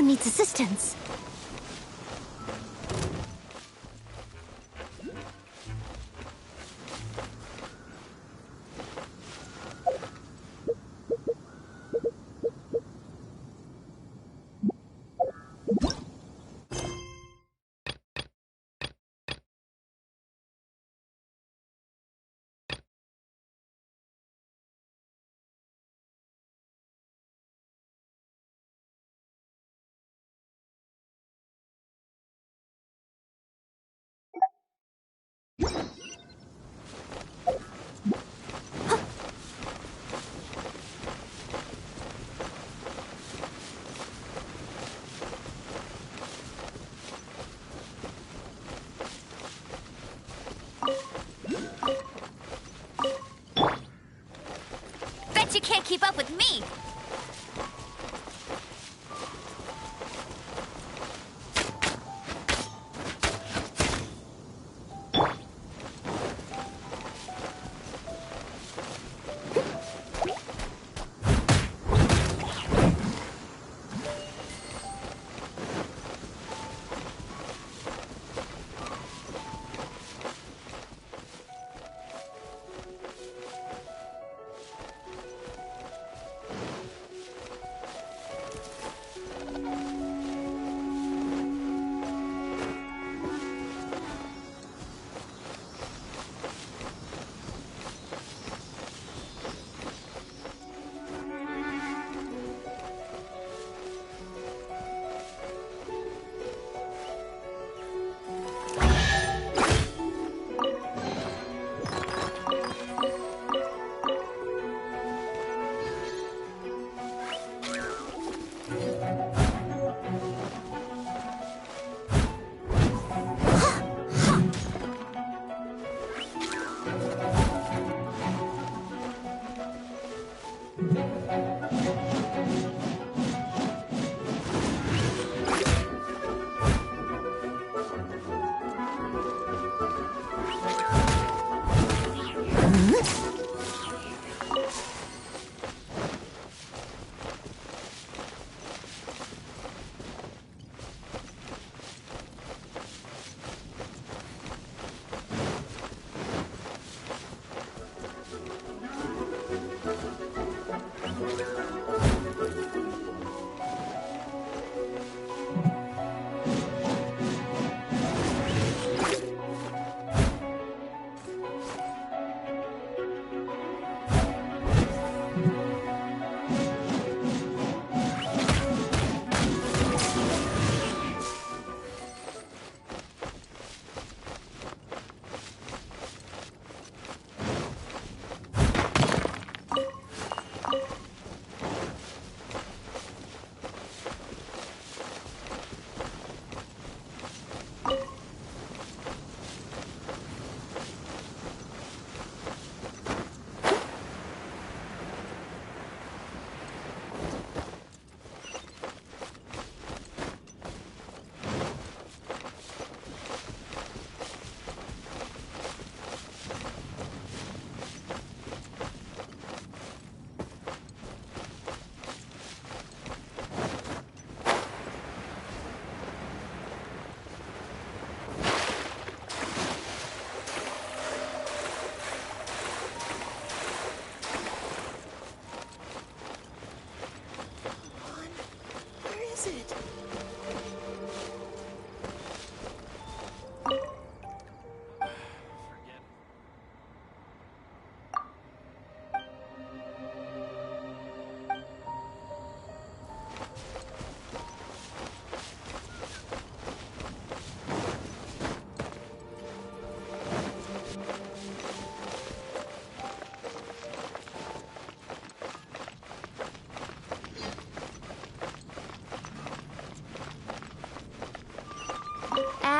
needs assistance. Bet you can't keep up with me!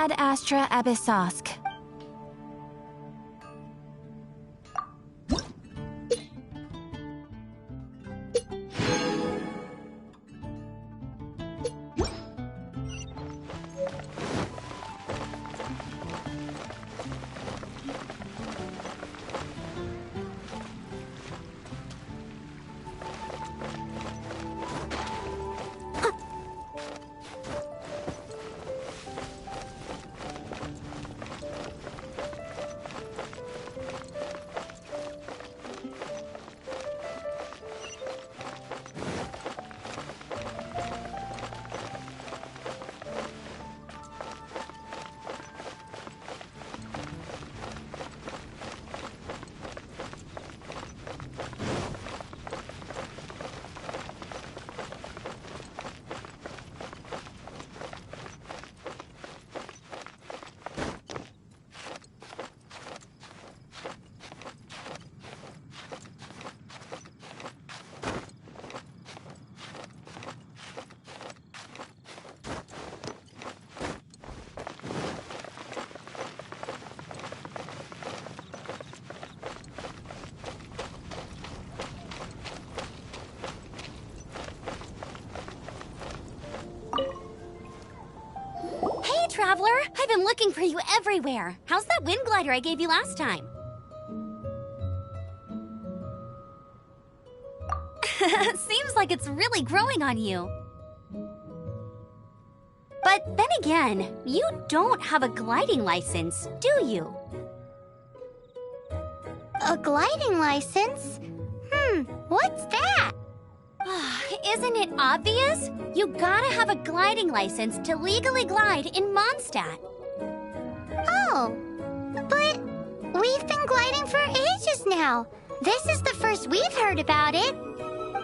Ad Astra Abyssosk. Traveler! I've been looking for you everywhere. How's that wind glider I gave you last time? Seems like it's really growing on you. But then again, you don't have a gliding license, do you? A gliding license? What's that? Isn't it obvious? You gotta have a gliding license to legally glide in Mondstadt. Oh, but we've been gliding for ages now. This is the first we've heard about it.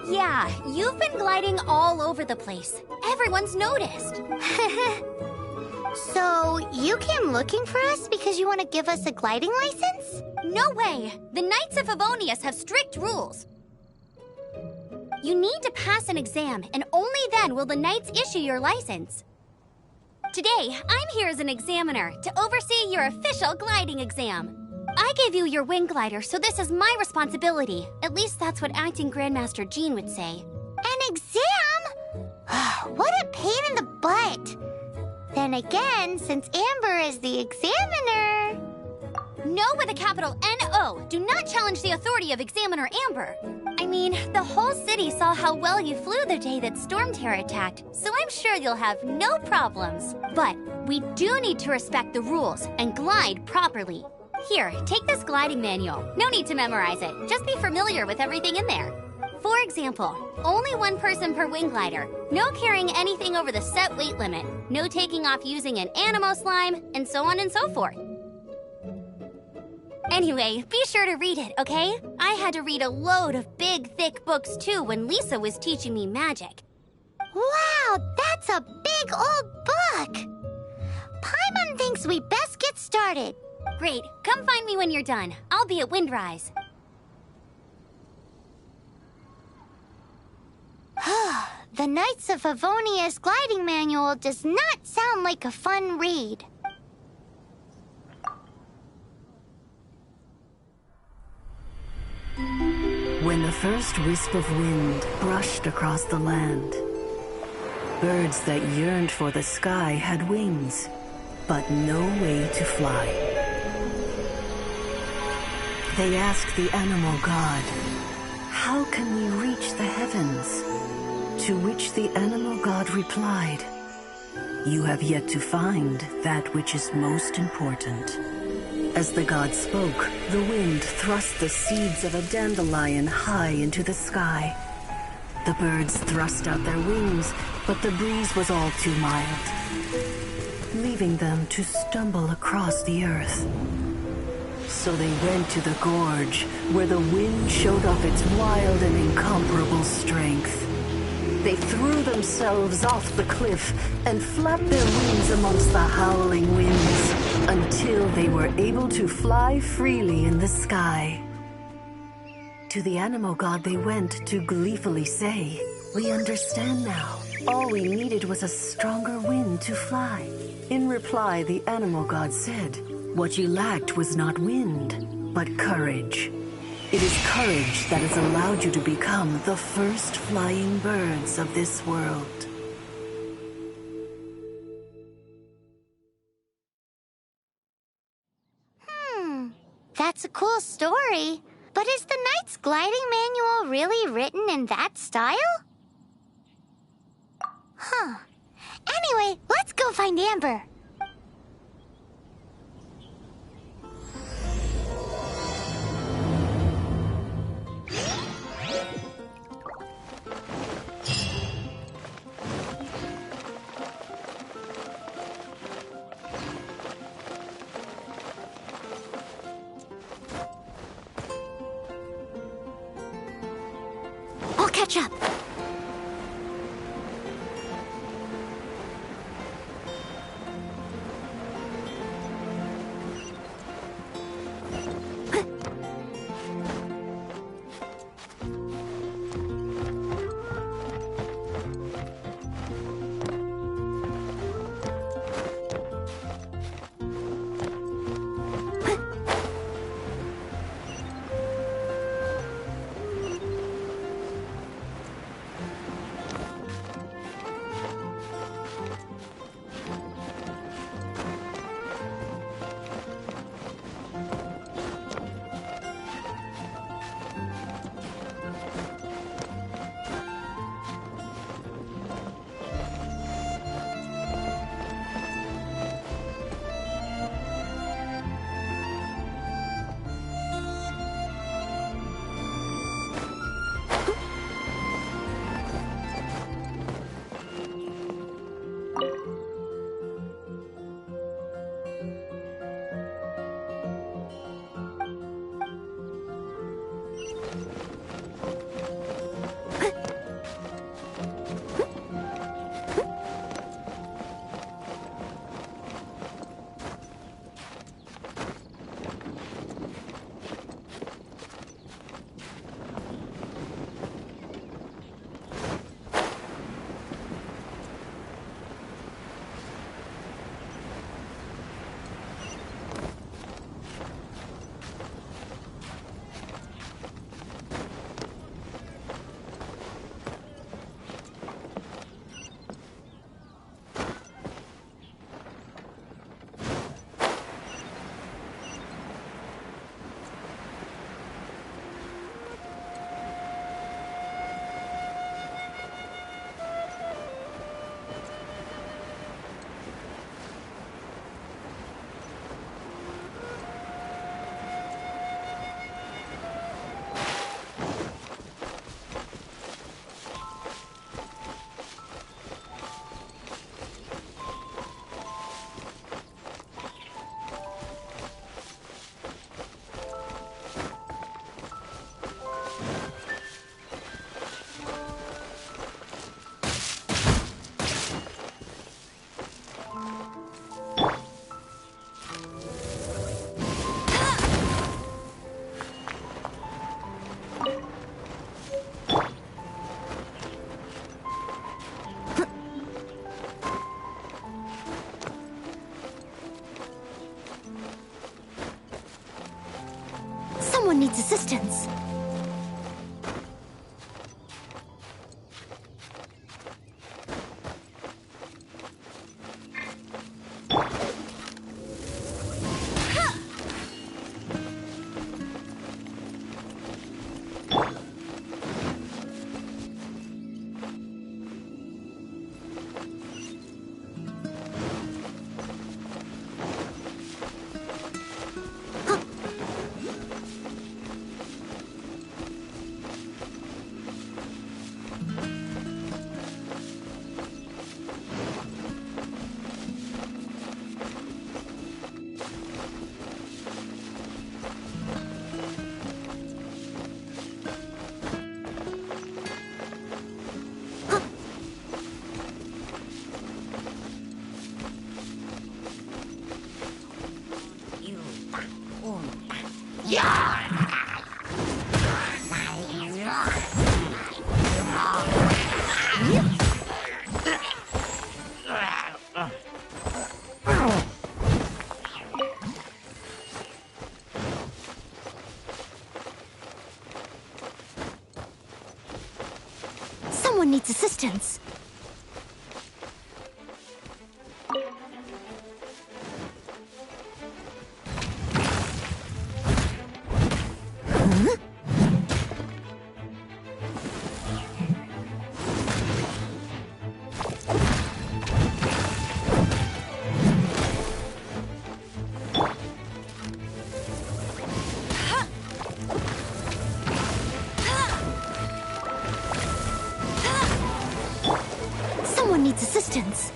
Yeah, you've been gliding all over the place. Everyone's noticed. So, you came looking for us because you want to give us a gliding license? No way! The Knights of Favonius have strict rules. You need to pass an exam, and only then will the Knights issue your license. Today, I'm here as an examiner to oversee your official gliding exam. I gave you your wing glider, so this is my responsibility. At least that's what Acting Grandmaster Jean would say. An exam? What a pain in the butt. Then again, since Amber is the examiner... No with a capital N-O. Do not challenge the authority of Examiner Amber. I mean, the whole city saw how well you flew the day that Storm Terror attacked, so I'm sure you'll have no problems. But we do need to respect the rules and glide properly. Here, take this gliding manual. No need to memorize it. Just be familiar with everything in there. For example, only one person per wing glider. No carrying anything over the set weight limit. No taking off using an animo slime, and so on and so forth. Anyway, be sure to read it, okay? I had to read a load of big, thick books too when Lisa was teaching me magic. Wow, that's a big old book! Paimon thinks we best get started. Great. Come find me when you're done. I'll be at Windrise. The Knights of Favonius gliding manual does not sound like a fun read. When the first wisp of wind brushed across the land, birds that yearned for the sky had wings, but no way to fly. They asked the animal god, "How can we reach the heavens?" To which the animal god replied, "You have yet to find that which is most important." As the god spoke, the wind thrust the seeds of a dandelion high into the sky. The birds thrust out their wings, but the breeze was all too mild, leaving them to stumble across the earth. So they went to the gorge, where the wind showed off its wild and incomparable strength. They threw themselves off the cliff and flapped their wings amongst the howling winds until they were able to fly freely in the sky. To the animal god they went to gleefully say, "We understand now. All we needed was a stronger wind to fly." In reply, the animal god said, "What you lacked was not wind, but courage. It is courage that has allowed you to become the first flying birds of this world." That's a cool story. But is the Knight's gliding manual really written in that style? Anyway, let's go find Amber. I'll catch up. Someone needs assistance. Someone needs assistance. Someone needs assistance.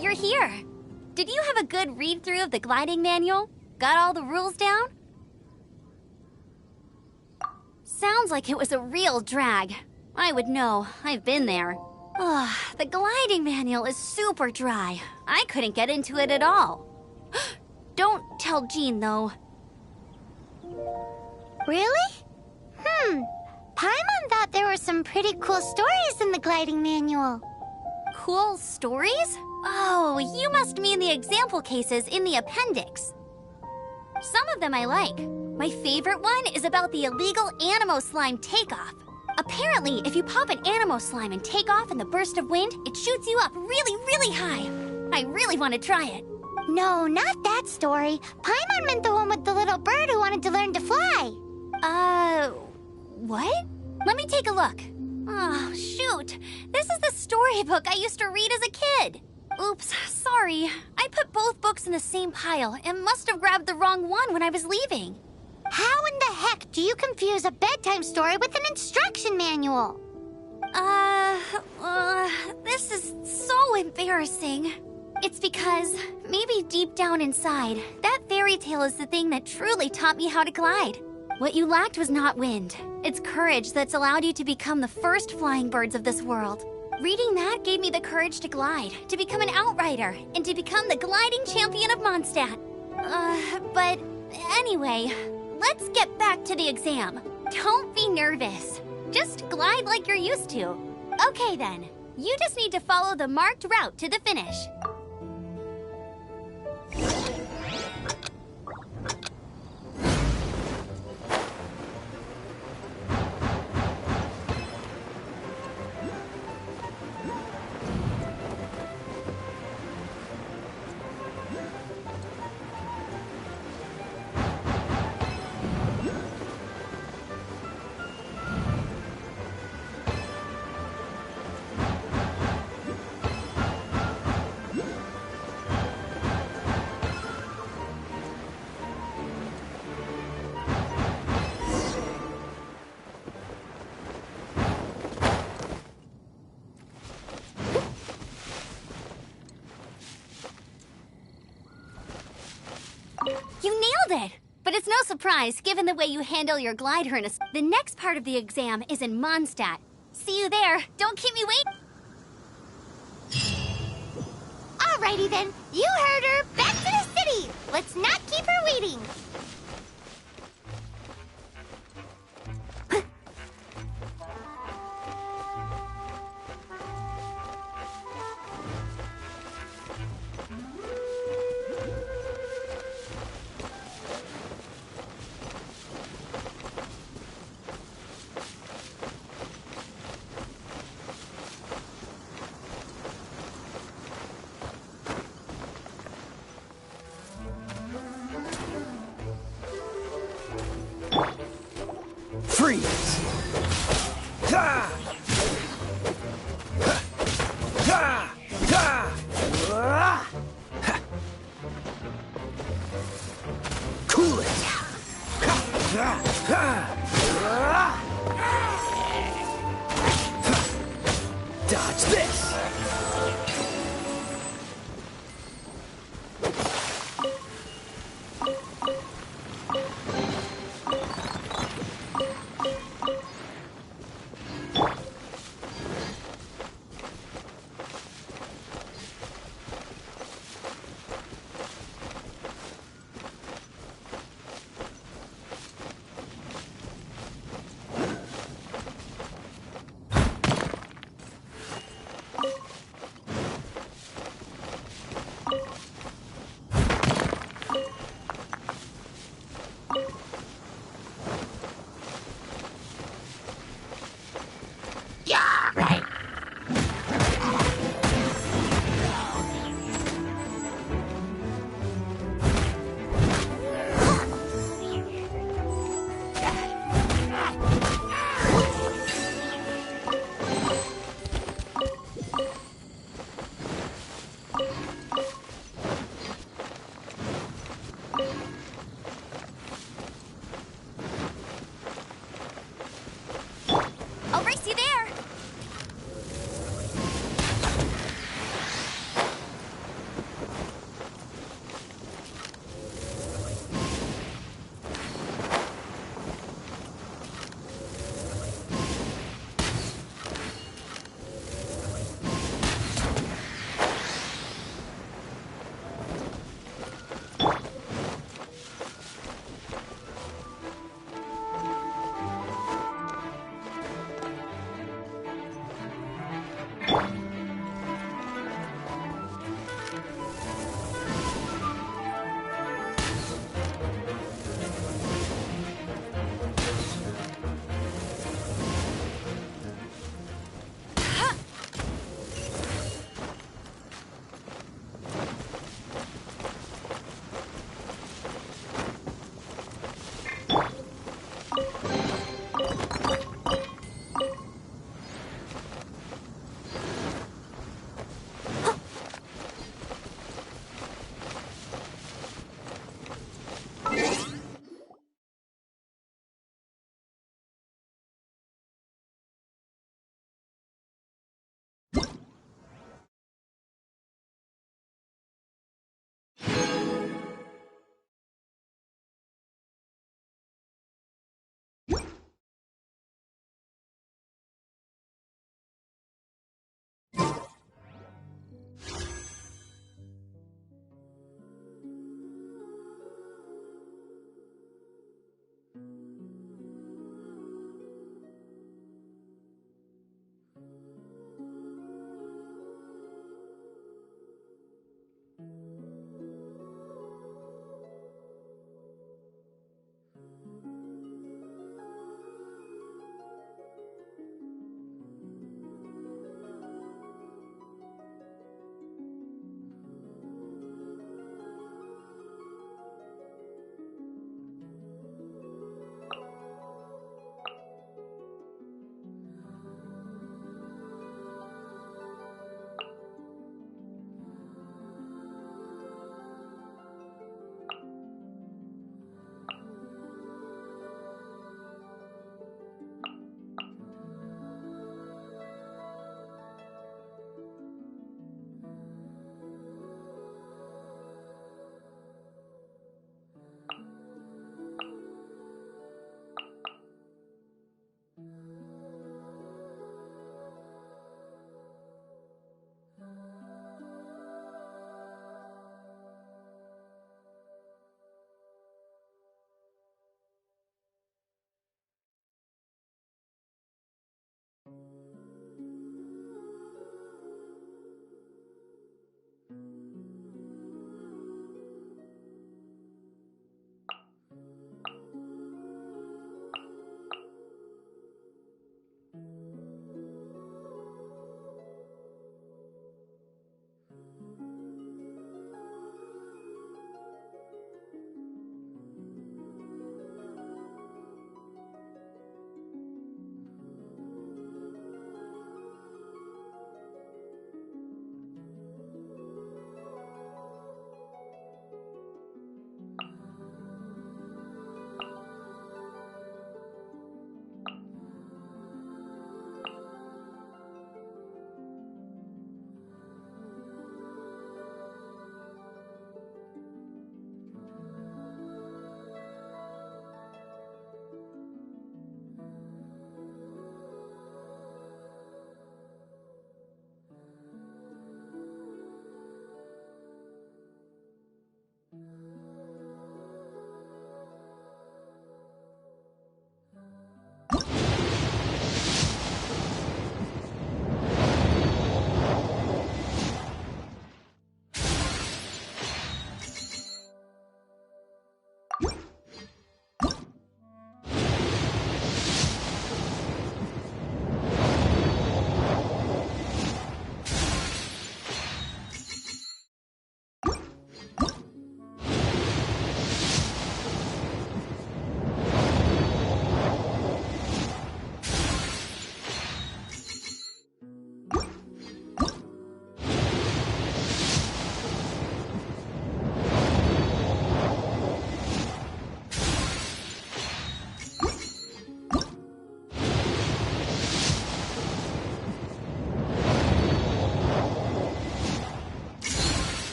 You're here. Did you have a good read-through of the gliding manual? Got all the rules down? Sounds like it was a real drag. I would know. I've been there. Ugh, the gliding manual is super dry. I couldn't get into it at all. Don't tell Jean, though. Really? Paimon thought there were some pretty cool stories in the gliding manual. Cool stories? Oh, you must mean the example cases in the appendix. Some of them I like. My favorite one is about the illegal Animo Slime takeoff. Apparently, if you pop an Animo Slime and take off in the burst of wind, it shoots you up really, really high. I really want to try it. No, not that story. Paimon meant the one with the little bird who wanted to learn to fly. What? Let me take a look. Oh, shoot. This is the storybook I used to read as a kid. Oops, sorry. I put both books in the same pile and must have grabbed the wrong one when I was leaving. How in the heck do you confuse a bedtime story with an instruction manual? This is so embarrassing. It's because, maybe deep down inside, that fairy tale is the thing that truly taught me how to glide. What you lacked was not wind. It's courage that's allowed you to become the first flying birds of this world. Reading that gave me the courage to glide, to become an outrider, and to become the gliding champion of Mondstadt. But anyway, let's get back to the exam. Don't be nervous. Just glide like you're used to. Okay then, you just need to follow the marked route to the finish. You nailed it! But it's no surprise, given the way you handle your glider in a... The next part of the exam is in Mondstadt. See you there. Don't keep me waiting. Alrighty then, you heard her. Back to the city. Let's not keep her waiting. Freeze! Ha! Ha! Ha! Ha! Ah! Ha! Cool it! Ha! Ha! Ha! Ah! Ha! Dodge this!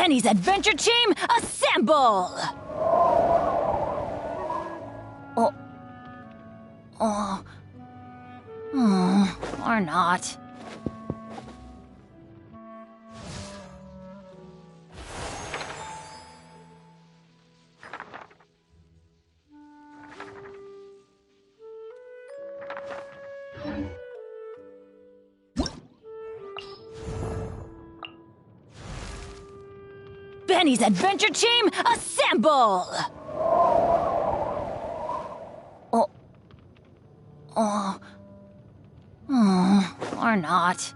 Benny's adventure team, assemble! Or not. Benny's adventure team, assemble! Or not.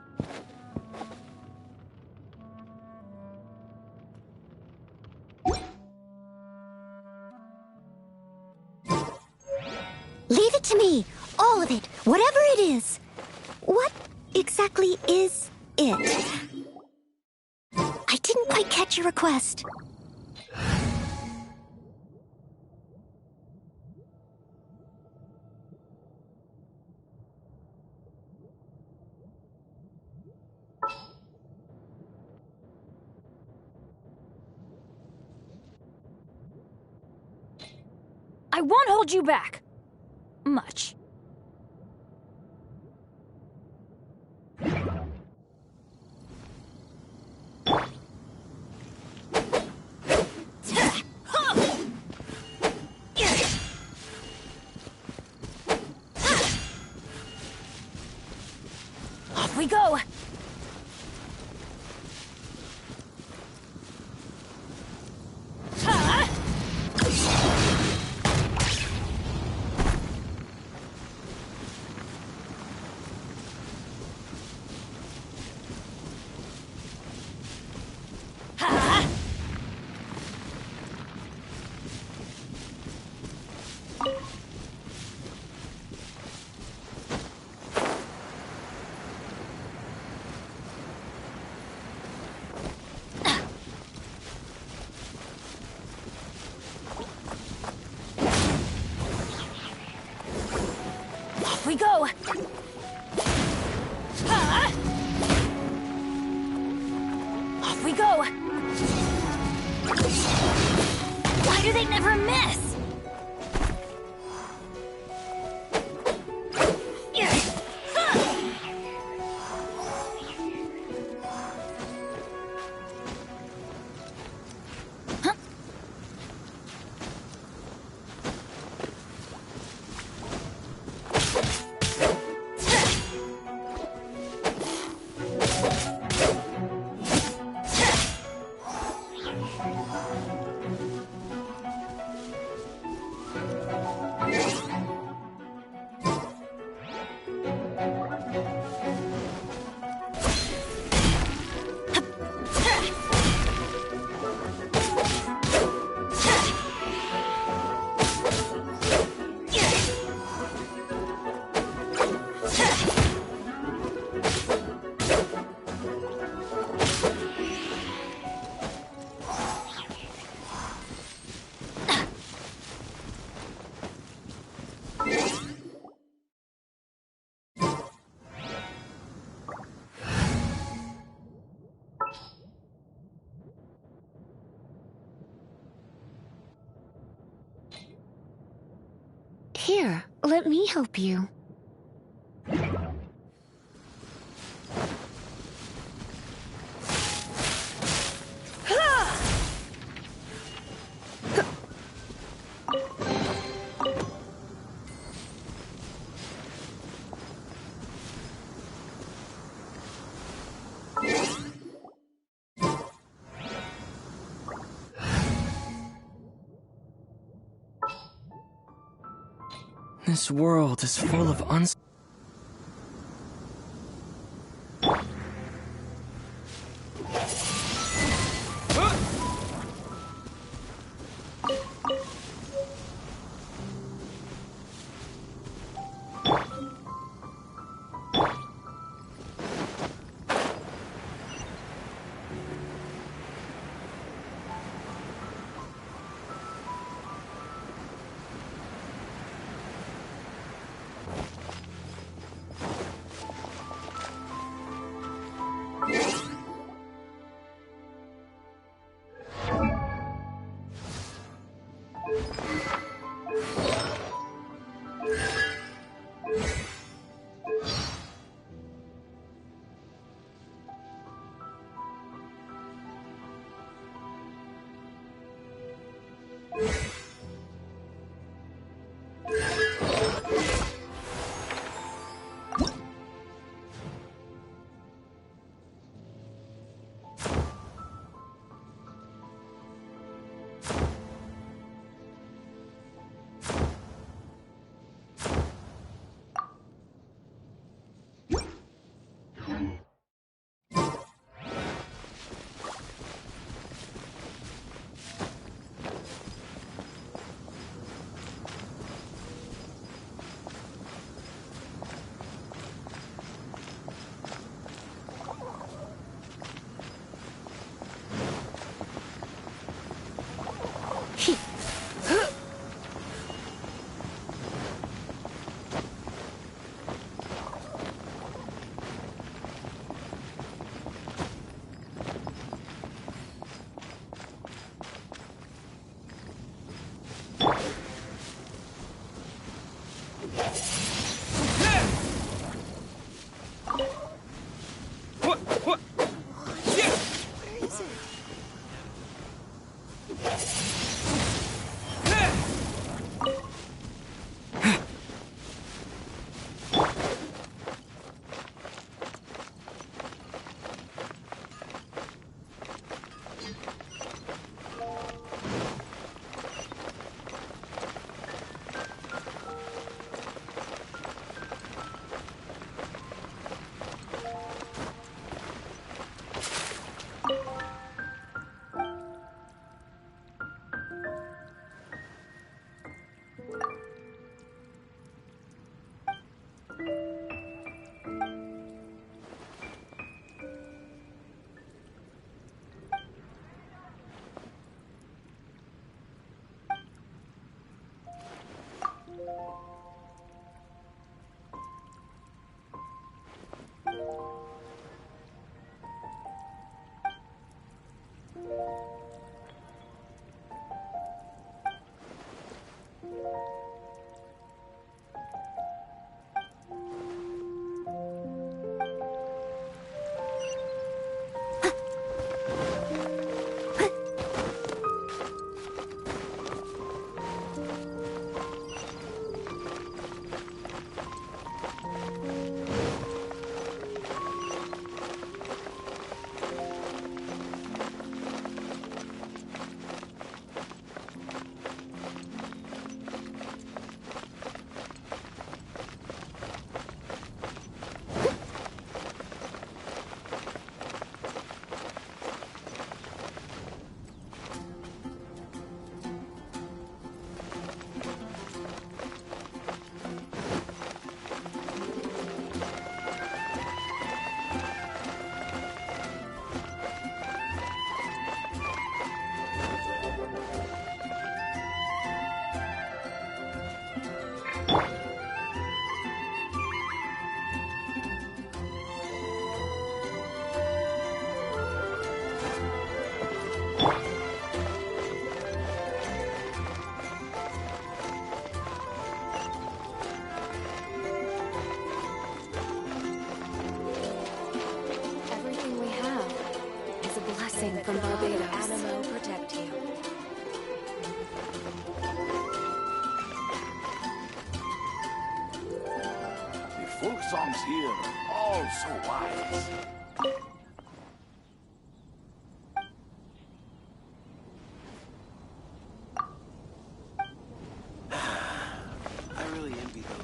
Leave it to me. All of it. Whatever it is. What exactly is it? I didn't quite catch your request. I won't hold you back. Much. Off we go! We go! Off we go! Why do they never miss? Here, let me help you. This world is full of Broadcasting from Barbados. Animo protect you. The folk songs here are all so wise. I really envy those.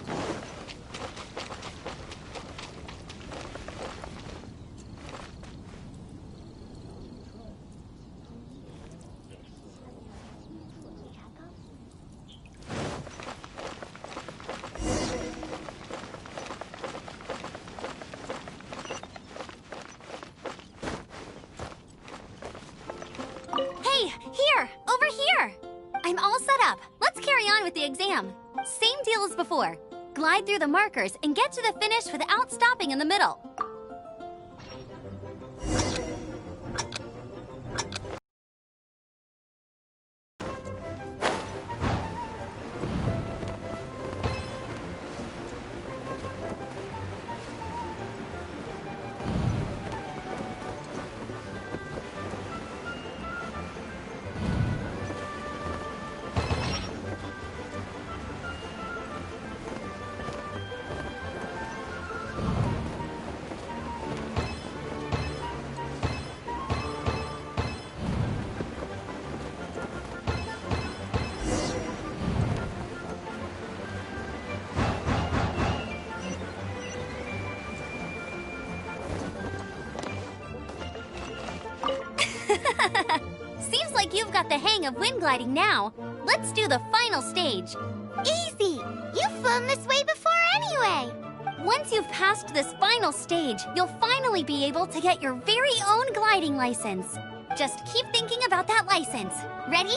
Hey, here! Over here! I'm all set up. Let's carry on with the exam. Same deal as before. Glide through the markers and get to the finish without stopping in the middle. Seems like you've got the hang of wind gliding now. Let's do the final stage. Easy! You've flown this way before anyway! Once you've passed this final stage, you'll finally be able to get your very own gliding license. Just keep thinking about that license. Ready?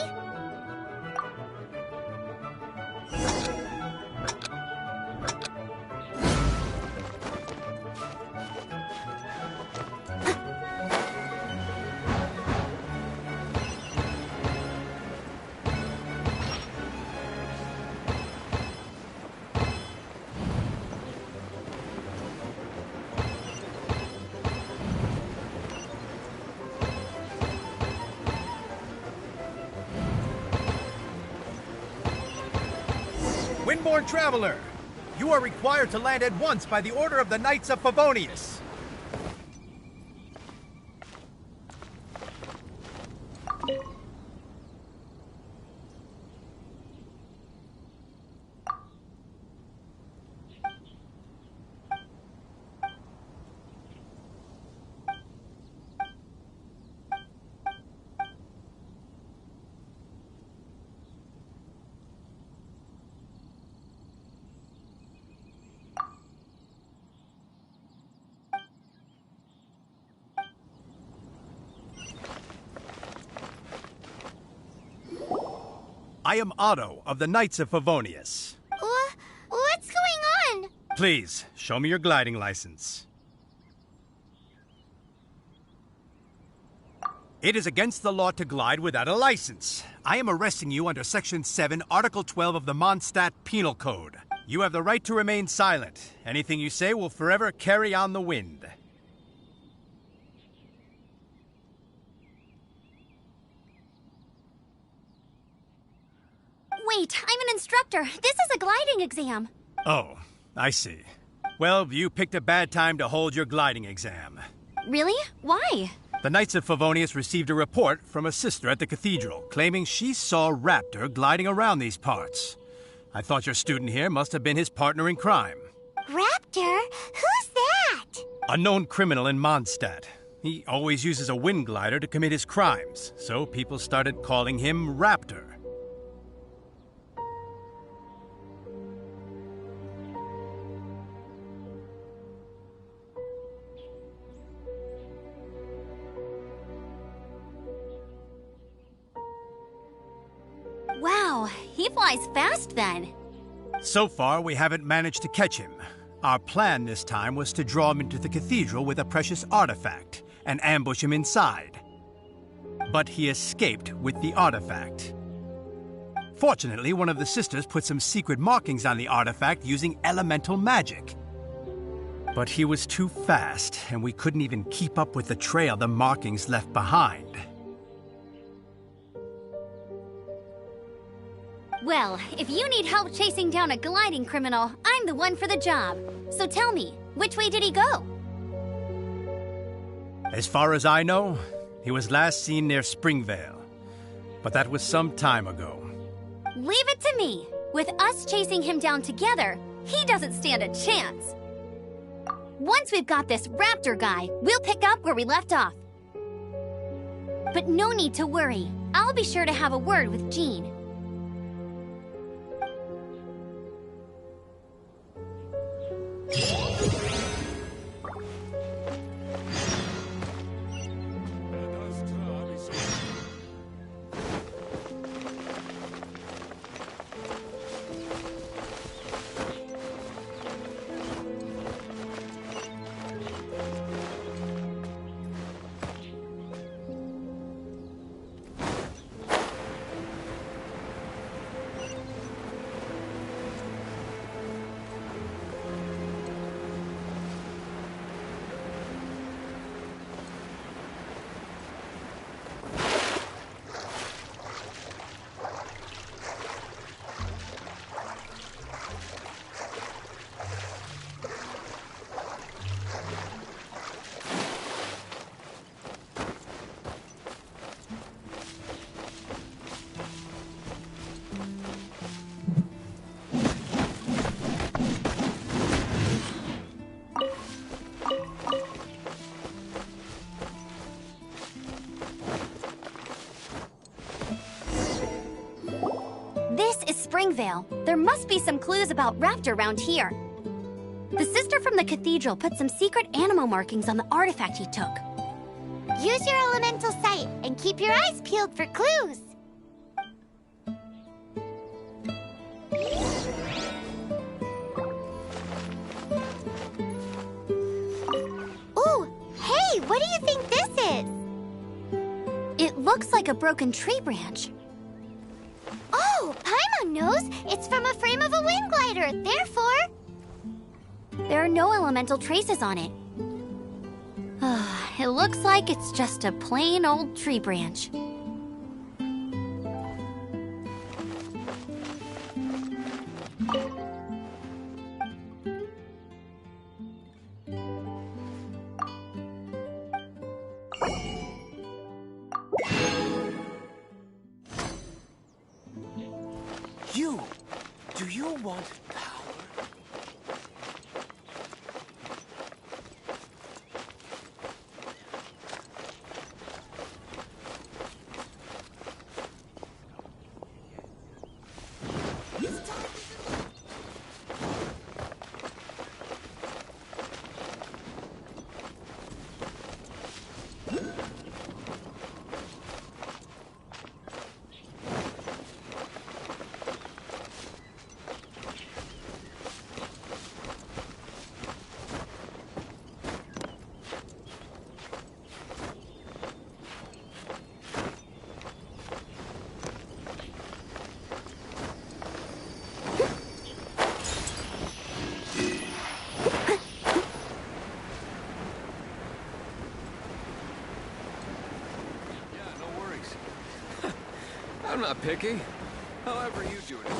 Windborne Traveler, you are required to land at once by the order of the Knights of Favonius. I am Otto of the Knights of Favonius. What's going on? Please, show me your gliding license. It is against the law to glide without a license. I am arresting you under Section 7, Article 12 of the Mondstadt Penal Code. You have the right to remain silent. Anything you say will forever carry on the wind. Wait, I'm an instructor. This is a gliding exam. Oh, I see. Well, you picked a bad time to hold your gliding exam. Really? Why? The Knights of Favonius received a report from a sister at the cathedral claiming she saw Raptor gliding around these parts. I thought your student here must have been his partner in crime. Raptor? Who's that? A known criminal in Mondstadt. He always uses a wind glider to commit his crimes, so people started calling him Raptor. Wow, he flies fast then. So far, we haven't managed to catch him. Our plan this time was to draw him into the cathedral with a precious artifact and ambush him inside. But he escaped with the artifact. Fortunately, one of the sisters put some secret markings on the artifact using elemental magic. But he was too fast, and we couldn't even keep up with the trail the markings left behind. Well, if you need help chasing down a gliding criminal, I'm the one for the job. So tell me, which way did he go? As far as I know, he was last seen near Springvale. But that was some time ago. Leave it to me. With us chasing him down together, he doesn't stand a chance. Once we've got this raptor guy, we'll pick up where we left off. But no need to worry. I'll be sure to have a word with Jean. This is Springvale. There must be some clues about Raptor around here. The sister from the cathedral put some secret animal markings on the artifact he took. Use your elemental sight and keep your eyes peeled for clues. Ooh, hey, what do you think this is? It looks like a broken tree branch. Oh, Paimon knows. It's from a frame of a wind glider. Therefore... There are no elemental traces on it. It looks like it's just a plain old tree branch. Do you want power? I'm not picky. However you do it.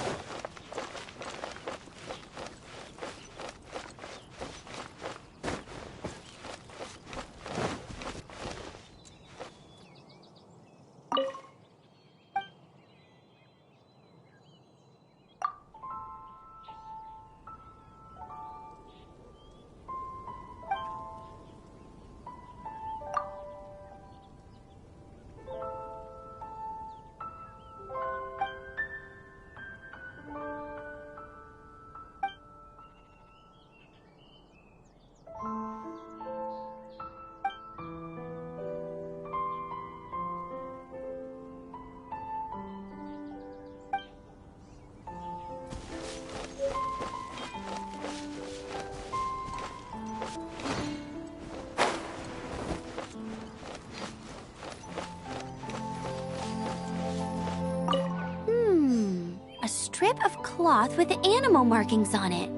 A strip of cloth with animal markings on it.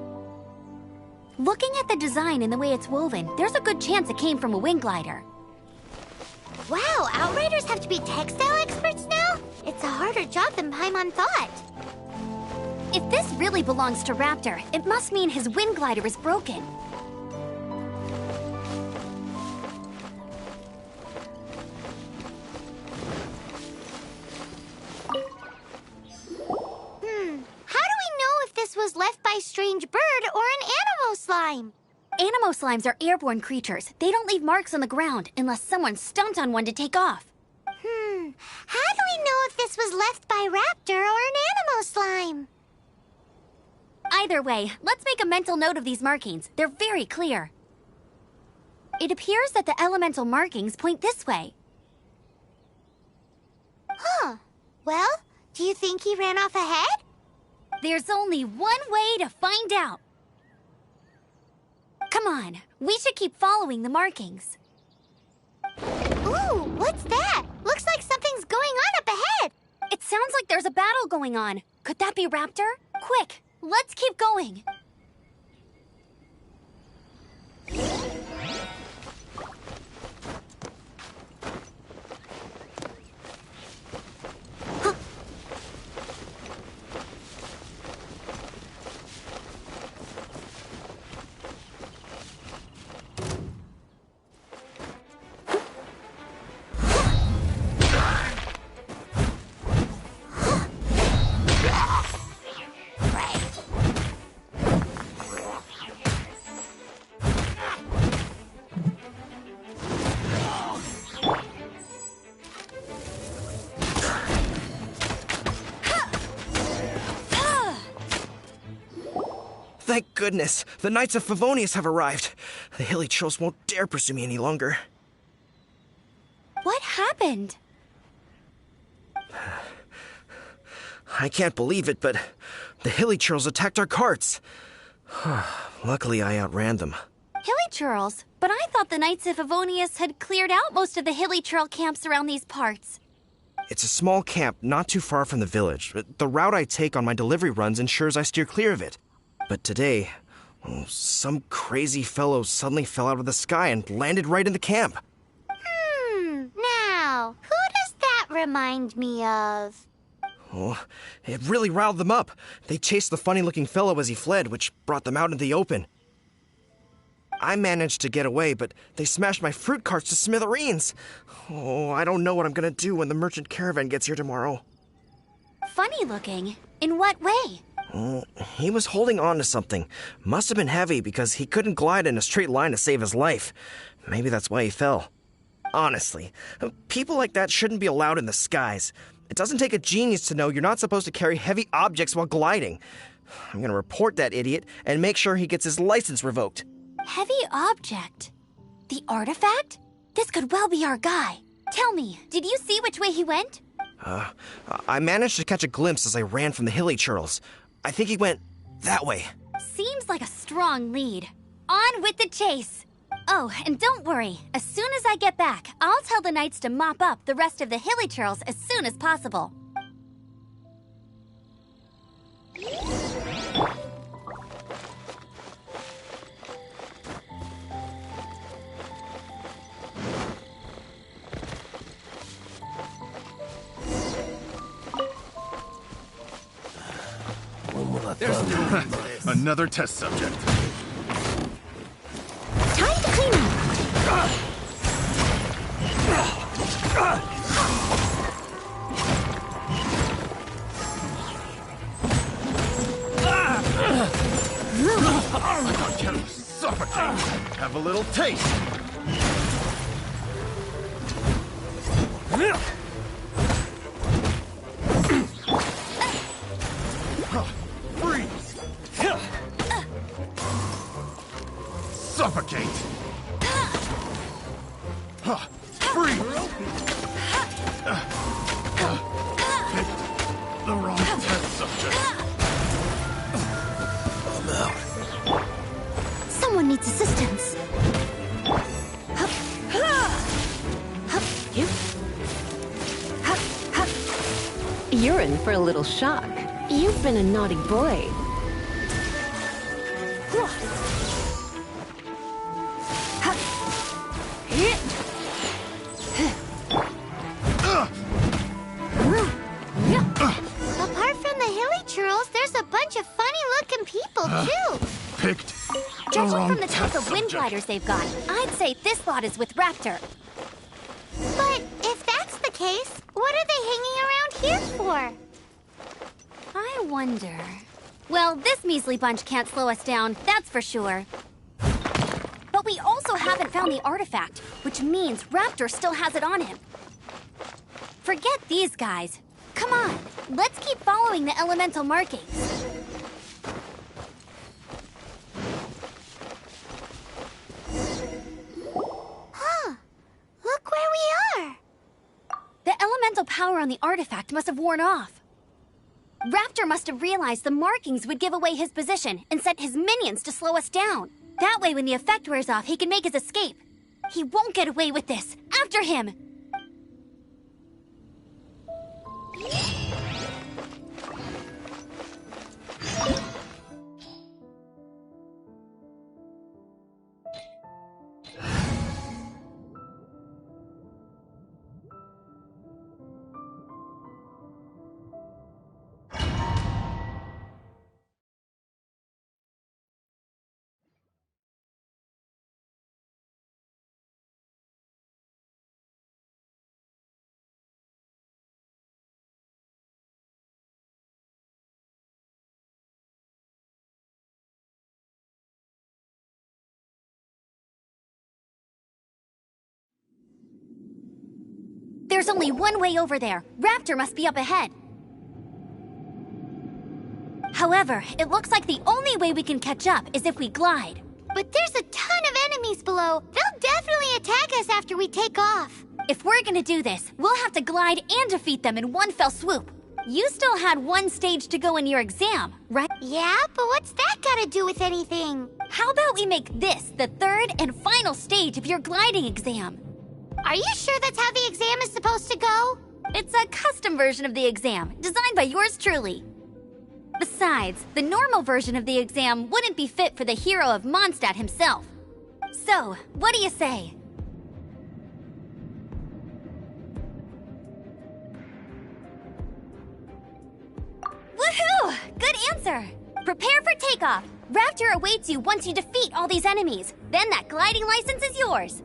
Looking at the design and the way it's woven, there's a good chance it came from a wing glider. Wow, Outriders have to be textile experts now? It's a harder job than Paimon thought. If this really belongs to Raptor, it must mean his wind glider is broken. How do we know if this was left by strange bird or an Animo slime? Animo slimes are airborne creatures. They don't leave marks on the ground unless someone stomped on one to take off. How do we know if this was left by Raptor or an Animo slime? Either way, let's make a mental note of these markings. They're very clear. It appears that the elemental markings point this way. Huh. Well, do you think he ran off ahead? There's only one way to find out. Come on, we should keep following the markings. Ooh, what's that? Looks like something's going on up ahead. It sounds like there's a battle going on. Could that be Raptor? Quick, let's keep going. Thank goodness, the Knights of Favonius have arrived. The hilly trolls won't dare pursue me any longer. What happened? I can't believe it, but the hilly trolls attacked our carts. Luckily, I outran them. Hilly churls? But I thought the Knights of Favonius had cleared out most of the hilly churl camps around these parts. It's a small camp not too far from the village. The route I take on my delivery runs ensures I steer clear of it. But today, some crazy fellow suddenly fell out of the sky and landed right in the camp. Now, who does that remind me of? Oh, it really riled them up. They chased the funny-looking fellow as he fled, which brought them out into the open. I managed to get away, but they smashed my fruit carts to smithereens. Oh, I don't know what I'm gonna do when the merchant caravan gets here tomorrow. Funny looking? In what way? He was holding on to something. Must have been heavy because he couldn't glide in a straight line to save his life. Maybe that's why he fell. Honestly, people like that shouldn't be allowed in the skies. It doesn't take a genius to know you're not supposed to carry heavy objects while gliding. I'm gonna report that idiot and make sure he gets his license revoked. Heavy object? The artifact? This could well be our guy. Tell me, did you see which way he went? I managed to catch a glimpse as I ran from the hilly churls. I think he went that way. Seems like a strong lead. On with the chase! Oh, and don't worry. As soon as I get back, I'll tell the knights to mop up the rest of the hilly churls as soon as possible. Another test subject. Time to clean up. I got you suffocate. Have a little taste. Freeze. Suffocate. Freeze. Picked the wrong test subject. I'm out. Someone needs assistance. You're in for a little shock. You've been a naughty boy. wind gliders they've got. I'd say this lot is with Raptor. But if that's the case, what are they hanging around here for? I wonder... Well, this measly bunch can't slow us down, that's for sure. But we also haven't found the artifact, which means Raptor still has it on him. Forget these guys. Come on, let's keep following the elemental markings. Huh. Look where we are. The elemental power on the artifact must have worn off. Raptor must have realized the markings would give away his position and sent his minions to slow us down. That way, when the effect wears off, he can make his escape. He won't get away with this. After him! There's only one way over there. Raptor must be up ahead. However, it looks like the only way we can catch up is if we glide. But there's a ton of enemies below. They'll definitely attack us after we take off. If we're gonna do this, we'll have to glide and defeat them in one fell swoop. You still had one stage to go in your exam, right? Yeah, but what's that gotta do with anything? How about we make this the third and final stage of your gliding exam? Are you sure that's how the exam is supposed to go? It's a custom version of the exam, designed by yours truly. Besides, the normal version of the exam wouldn't be fit for the hero of Mondstadt himself. So, what do you say? Woohoo! Good answer! Prepare for takeoff. Raptor awaits you once you defeat all these enemies. Then that gliding license is yours.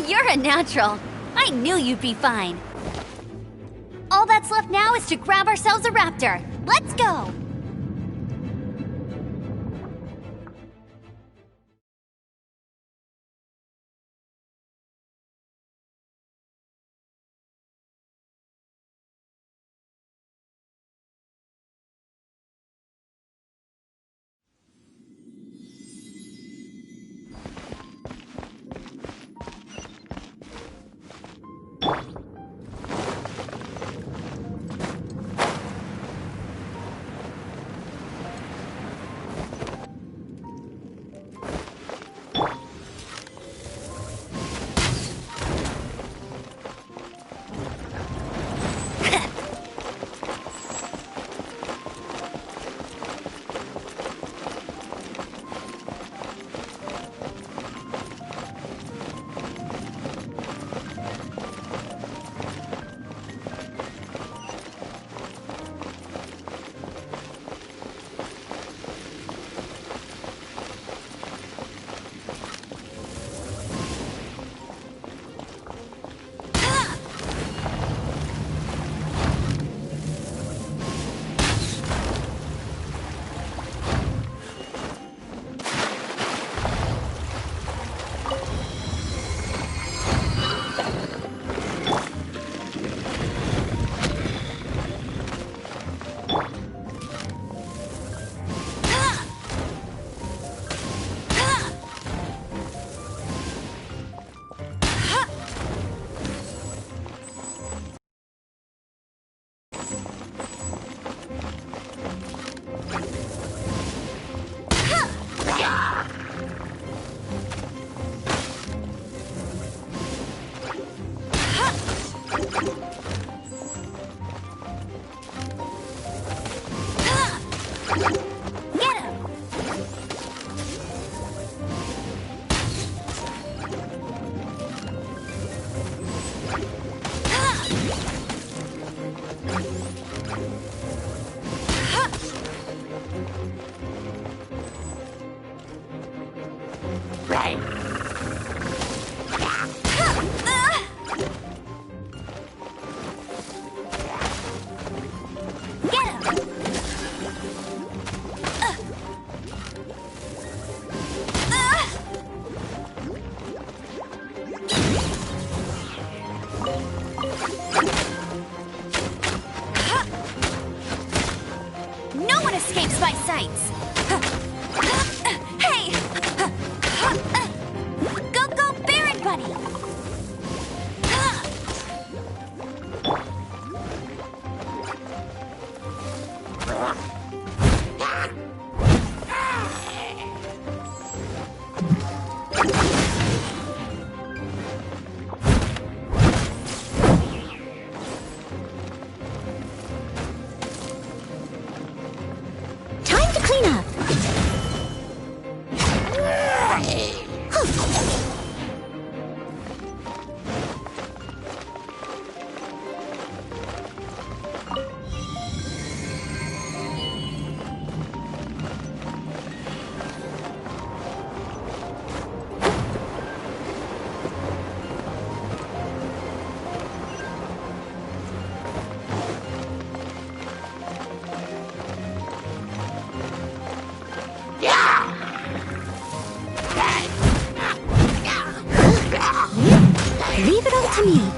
You're a natural. I knew you'd be fine. All that's left now is to grab ourselves a raptor. Let's go! Get him! Right. Get him! No one escapes my sights! Hey! Go, go, Baron Bunny! Time to clean up. Leave it all to me.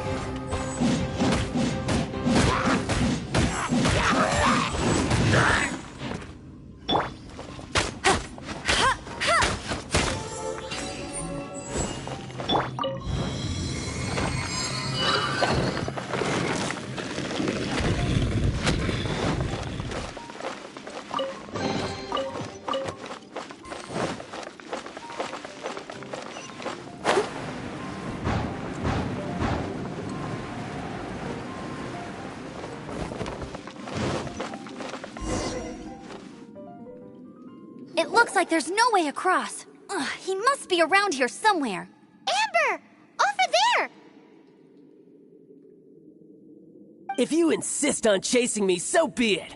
It looks like there's no way across. Ugh, he must be around here somewhere. Amber! Over there! If you insist on chasing me, so be it.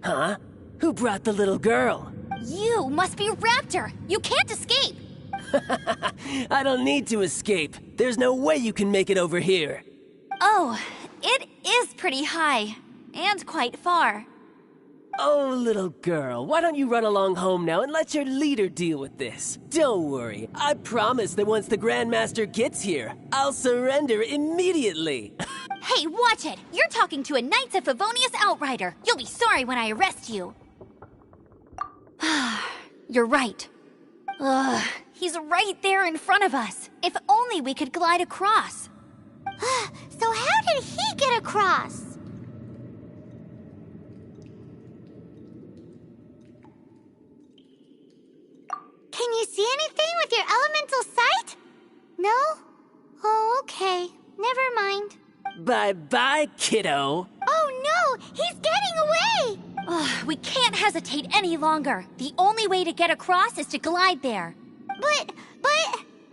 Huh? Who brought the little girl? You must be Raptor. You can't escape. I don't need to escape. There's no way you can make it over here. Oh, it is pretty high. And quite far. Oh, little girl, why don't you run along home now and let your leader deal with this? Don't worry, I promise that once the Grandmaster gets here, I'll surrender immediately. Hey, watch it! You're talking to a Knights of Favonius outrider. You'll be sorry when I arrest you. You're right. Ugh, he's right there in front of us. If only we could glide across. So how did he get across? Can you see anything with your elemental sight? No? Oh, okay. Never mind. Bye-bye, kiddo. Oh no! He's getting away! Ugh, we can't hesitate any longer. The only way to get across is to glide there. But...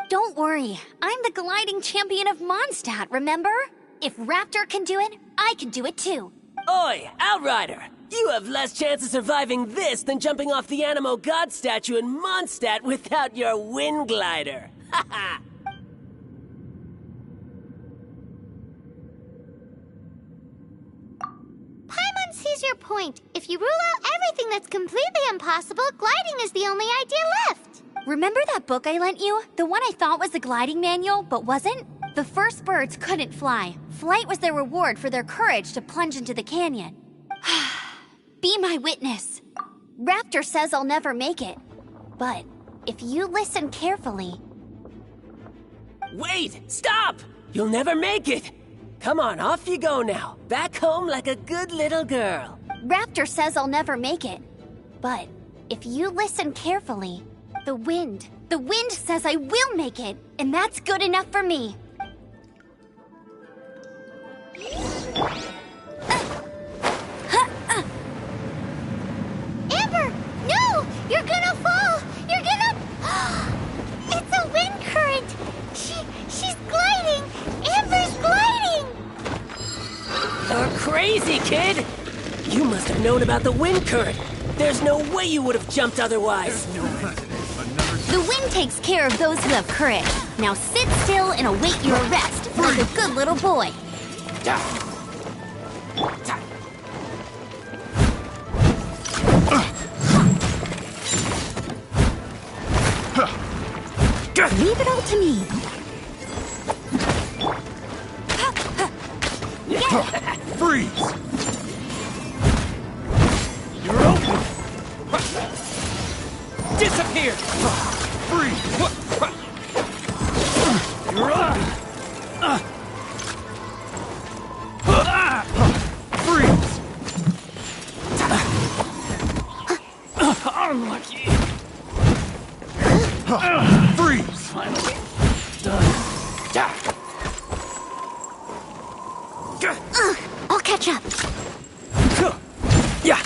Don't worry. I'm the gliding champion of Mondstadt, remember? If Raptor can do it, I can do it too. Oi, Outrider! You have less chance of surviving this than jumping off the Animo God statue in Mondstadt without your wind glider. Ha ha! Paimon sees your point. If you rule out everything that's completely impossible, gliding is the only idea left. Remember that book I lent you? The one I thought was the gliding manual, but wasn't? The first birds couldn't fly. Flight was their reward for their courage to plunge into the canyon. Be my witness. Raptor says I'll never make it. But if you listen carefully... Wait! Stop! You'll never make it! Come on, off you go now. Back home like a good little girl. Raptor says I'll never make it. But if you listen carefully, the wind says I will make it, and that's good enough for me. Amber! known about the wind current. There's no way you would have jumped otherwise. The wind takes care of those who have courage. Now sit still and await your arrest, like a good little boy. Leave it all to me. Freeze! You're open! Disappear! Freeze! You're open! Freeze! Unlucky! Freeze! Finally done. I'll catch up. Yeah!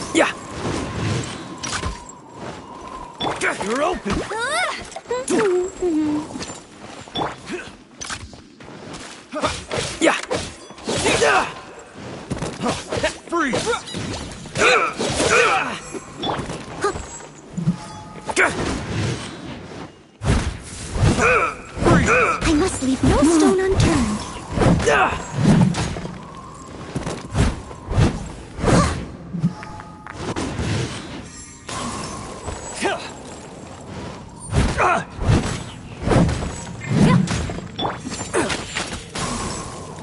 Yeah! You're open! Yeah! Freeze! I must leave no stone unturned.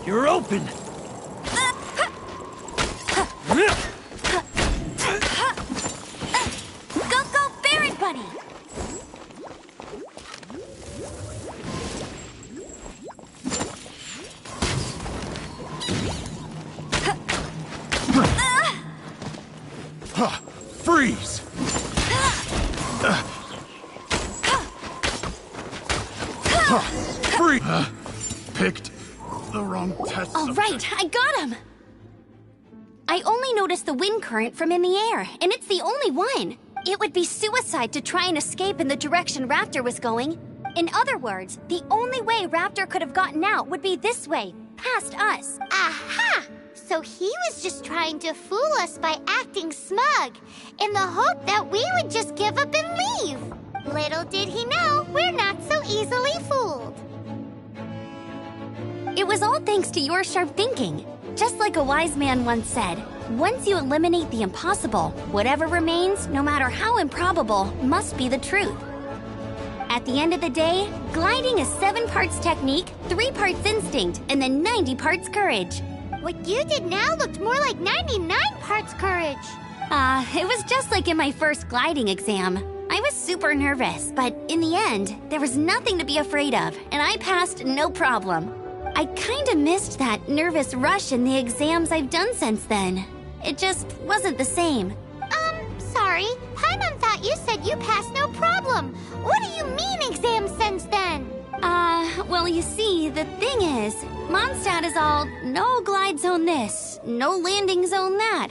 You're open! Go, Barret Bunny! Freeze! Freeze! Picked the wrong test. All right, I got him! I only noticed the wind current from in the air, and it's the only one. It would be suicide to try and escape in the direction Raptor was going. In other words, the only way Raptor could have gotten out would be this way, past us. Aha! So he was just trying to fool us by acting smug, in the hope that we would just give up and leave. Little did he know, we're not so easily fooled. It was all thanks to your sharp thinking. Just like a wise man once said, once you eliminate the impossible, whatever remains, no matter how improbable, must be the truth. At the end of the day, gliding is 7 parts technique, 3 parts instinct, and then 90 parts courage. What you did now looked more like 99 parts courage. It was just like in my first gliding exam. I was super nervous, but in the end, there was nothing to be afraid of, and I passed no problem. I kinda missed that nervous rush in the exams I've done since then. It just wasn't the same. Sorry. Paimon thought you said you passed no problem. What do you mean exam since then? Well, you see, the thing is, Mondstadt is all, no glide zone this, no landing zone that.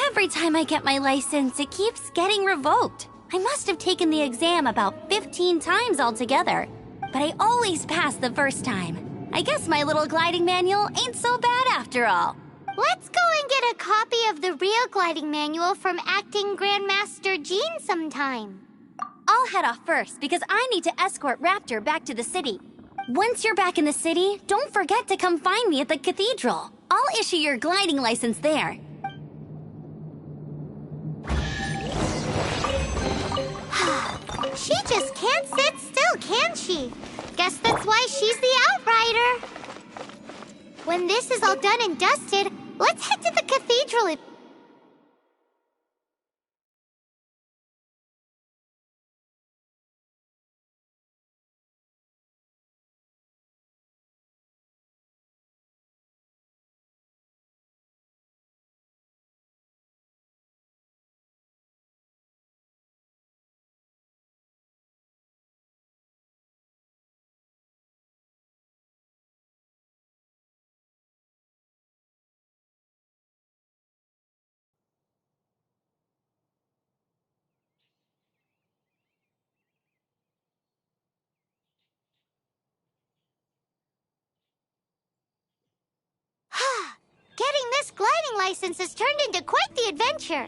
Every time I get my license, it keeps getting revoked. I must have taken the exam about 15 times altogether, but I always pass the first time. I guess my little gliding manual ain't so bad after all. Let's go and get a copy of the real gliding manual from Acting Grandmaster Jean sometime. I'll head off first because I need to escort Raptor back to the city. Once you're back in the city, don't forget to come find me at the cathedral. I'll issue your gliding license there. She just can't sit still, can she? Guess that's why she's the outrider. When this is all done and dusted, let's head to the cathedral and license has turned into quite the adventure.